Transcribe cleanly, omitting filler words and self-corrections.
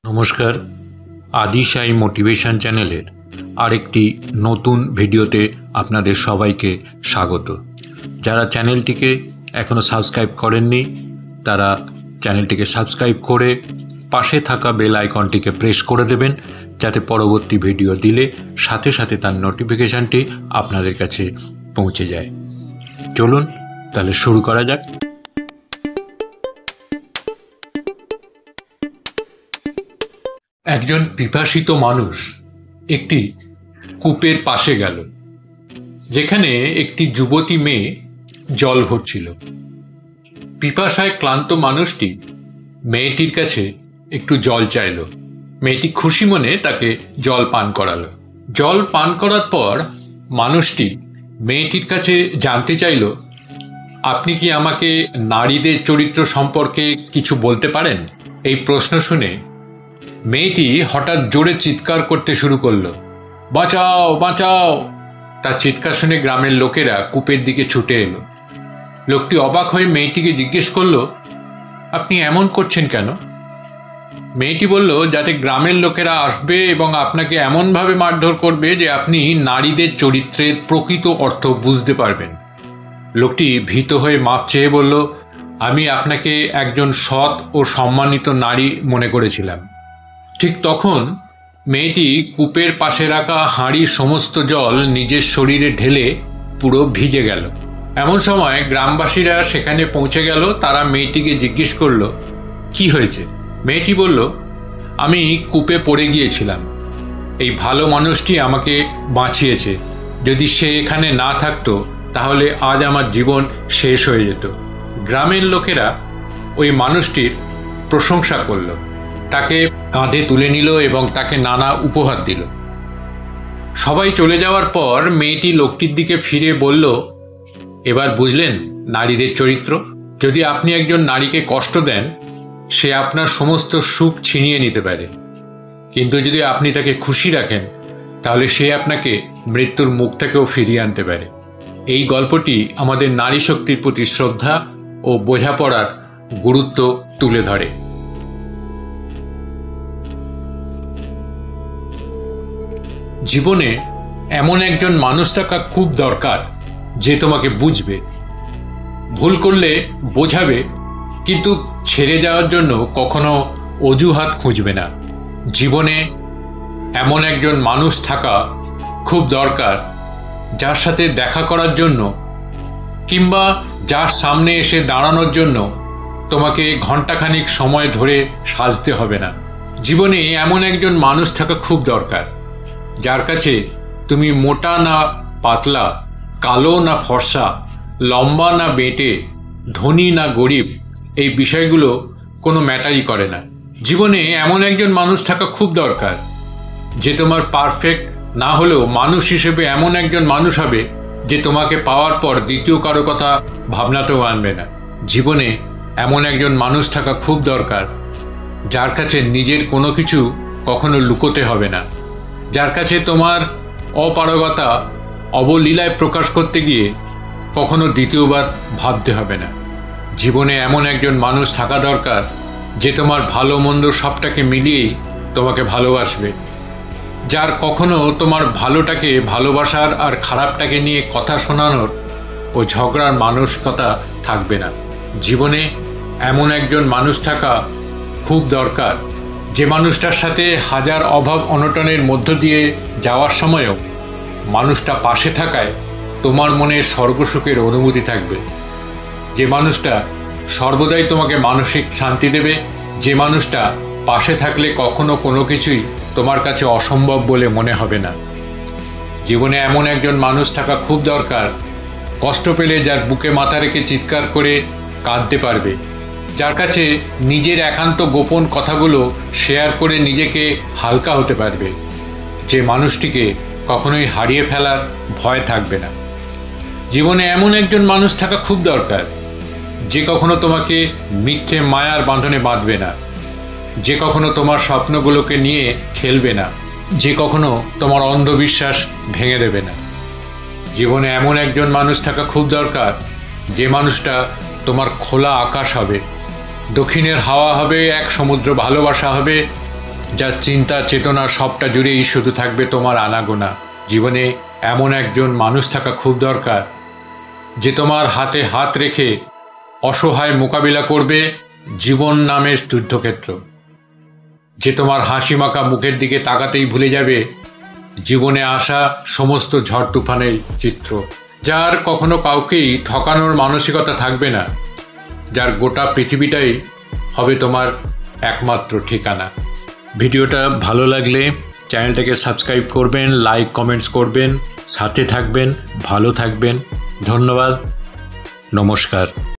নমস্কার, আদি সাই মোটিভেশন চ্যানেলের আরেকটি নতুন ভিডিওতে আপনাদের সবাইকে স্বাগত। যারা চ্যানেলটিকে এখনও সাবস্ক্রাইব করেননি তারা চ্যানেলটিকে সাবস্ক্রাইব করে পাশে থাকা বেল আইকনটিকে প্রেস করে দেবেন, যাতে পরবর্তী ভিডিও দিলে সাথে সাথে তার নোটিফিকেশানটি আপনাদের কাছে পৌঁছে যায়। চলুন তাহলে শুরু করা যাক। একজন পিপাসিত মানুষ একটি কূপের পাশে গেল, যেখানে একটি যুবতী মেয়ে জল ভরছিল। পিপাসায় ক্লান্ত মানুষটি মেয়েটির কাছে একটু জল চাইল। মেয়েটি খুশি মনে তাকে জল পান করালো। জল পান করার পর মানুষটি মেয়েটির কাছে জানতে চাইল, আপনি কি আমাকে নারীদের চরিত্র সম্পর্কে কিছু বলতে পারেন? এই প্রশ্ন শুনে মেয়েটি হঠাৎ জোরে চিৎকার করতে শুরু করলো, বাঁচাও বাঁচাও! তার চিৎকার শুনে গ্রামের লোকেরা কূপের দিকে ছুটে এলো। লোকটি অবাক হয়ে মেয়েটিকে জিজ্ঞেস করলো, আপনি এমন করছেন কেন? মেয়েটি বলল, যাতে গ্রামের লোকেরা আসবে এবং আপনাকে এমনভাবে মারধর করবে যে আপনি নারীদের চরিত্রের প্রকৃত অর্থ বুঝতে পারবেন। লোকটি ভীত হয়ে মাপ চেয়ে বলল, আমি আপনাকে একজন সৎ ও সম্মানিত নারী মনে করেছিলাম। ঠিক তখন মেয়েটি কূপের পাশে রাখা হাঁড়ির সমস্ত জল নিজের শরীরে ঢেলে পুরো ভিজে গেল। এমন সময় গ্রামবাসীরা সেখানে পৌঁছে গেল। তারা মেয়েটিকে জিজ্ঞেস করল, কি হয়েছে? মেয়েটি বলল, আমি কূপে পড়ে গিয়েছিলাম। এই ভালো মানুষটি আমাকে বাঁচিয়েছে। যদি সে এখানে না থাকতো তাহলে আজ আমার জীবন শেষ হয়ে যেত। গ্রামের লোকেরা ওই মানুষটির প্রশংসা করল, তাকে কাঁধে তুলে নিল এবং তাকে নানা উপহার দিল। সবাই চলে যাওয়ার পর মেয়েটি লোকটির দিকে ফিরে বলল, এবার বুঝলেন নারীদের চরিত্র? যদি আপনি একজন নারীকে কষ্ট দেন, সে আপনার সমস্ত সুখ ছিনিয়ে নিতে পারে, কিন্তু যদি আপনি তাকে খুশি রাখেন তাহলে সে আপনাকে মৃত্যুর মুখ থেকেও ফিরিয়ে আনতে পারে। এই গল্পটি আমাদের নারী শক্তির প্রতি শ্রদ্ধা ও বোঝাপড়ার গুরুত্ব তুলে ধরে। জীবনে এমন একজন মানুষ থাকা খুব দরকার যে তোমাকে বুঝবে, ভুল করলে বোঝাবে, কিন্তু ছেড়ে যাওয়ার জন্য কখনো অজুহাত খুঁজবে না। জীবনে এমন একজন মানুষ থাকা খুব দরকার যার সাথে দেখা করার জন্য কিংবা যার সামনে এসে দাঁড়ানোর জন্য তোমাকে ঘন্টাখানিক সময় ধরে সাজতে হবে না। জীবনে এমন একজন মানুষ থাকা খুব দরকার যার কাছে তুমি মোটা না পাতলা, কালো না ফর্সা, লম্বা না বেঁটে, ধনী না গরিব, এই বিষয়গুলো কোনো ম্যাটারই করে না। জীবনে এমন একজন মানুষ থাকা খুব দরকার যে তোমার পারফেক্ট না হলেও মানুষ হিসেবে এমন একজন মানুষ হবে যে তোমাকে পাওয়ার পর দ্বিতীয় কারো কথা ভাবনাতেও আনবে না। জীবনে এমন একজন মানুষ থাকা খুব দরকার যার কাছে নিজের কোনো কিছু কখনো লুকোতে হবে না, যার কাছে তোমার অপারগতা অবলীলায় প্রকাশ করতে গিয়ে কখনো দ্বিতীয়বার ভাবতে হবে না। জীবনে এমন একজন মানুষ থাকা দরকার যে তোমার ভালো মন্দ সবটাকে মিলিয়েই তোমাকে ভালোবাসবে, যার কখনো তোমার ভালোটাকে ভালোবাসার আর খারাপটাকে নিয়ে কথা শোনানোর ও ঝগড়ার মানসিকতা থাকবে না। জীবনে এমন একজন মানুষ থাকা খুব দরকার যে মানুষটার সাথে হাজার অভাব অনটনের মধ্য দিয়ে যাওয়ার সময়ও মানুষটা পাশে থাকায় তোমার মনে স্বর্গসুখের অনুভূতি থাকবে, যে মানুষটা সর্বদাই তোমাকে মানসিক শান্তি দেবে, যে মানুষটা পাশে থাকলে কখনো কোনো কিছুই তোমার কাছে অসম্ভব বলে মনে হবে না। জীবনে এমন একজন মানুষ থাকা খুব দরকার কষ্ট পেলে যার বুকে মাথা রেখে চিৎকার করে কাঁদতে পারবে, যার কাছে নিজের একান্ত গোপন কথাগুলো শেয়ার করে নিজেকে হালকা হতে পারবে, যে মানুষটিকে কখনোই হারিয়ে ফেলার ভয় থাকবে না। জীবনে এমন একজন মানুষ থাকা খুব দরকার যে কখনো তোমাকে মিথ্যে মায়ার বাঁধনে বাঁধবে না, যে কখনো তোমার স্বপ্নগুলোকে নিয়ে খেলবে না, যে কখনো তোমার অন্ধবিশ্বাস ভেঙে দেবে না। জীবনে এমন একজন মানুষ থাকা খুব দরকার যে মানুষটা তোমার খোলা আকাশ হবে, দক্ষিণের হাওয়া হবে, এক সমুদ্র ভালোবাসা হবে, যার চিন্তা চেতনা সবটা জুড়েই শুধু থাকবে তোমার আনাগোনা। জীবনে এমন একজন মানুষ থাকা খুব দরকার, যে তোমার হাতে হাত রেখে অসহায় মোকাবিলা করবে জীবন নামের যুদ্ধক্ষেত্র, যে তোমার হাসি মাখা মুখের দিকে তাকাতেই ভুলে যাবে জীবনে আসা সমস্ত ঝড় তুফানের চিত্র, যার কখনো কাউকেই ঠকানোর মানসিকতা থাকবে না, যার গোটা পৃথিবীটাই হবে তোমার একমাত্র ঠিকানা। ভিডিওটা ভালো লাগলে চ্যানেলটাকে সাবস্ক্রাইব করবেন, লাইক কমেন্টস করবেন, সাথে থাকবেন, ভালো থাকবেন। ধন্যবাদ, নমস্কার।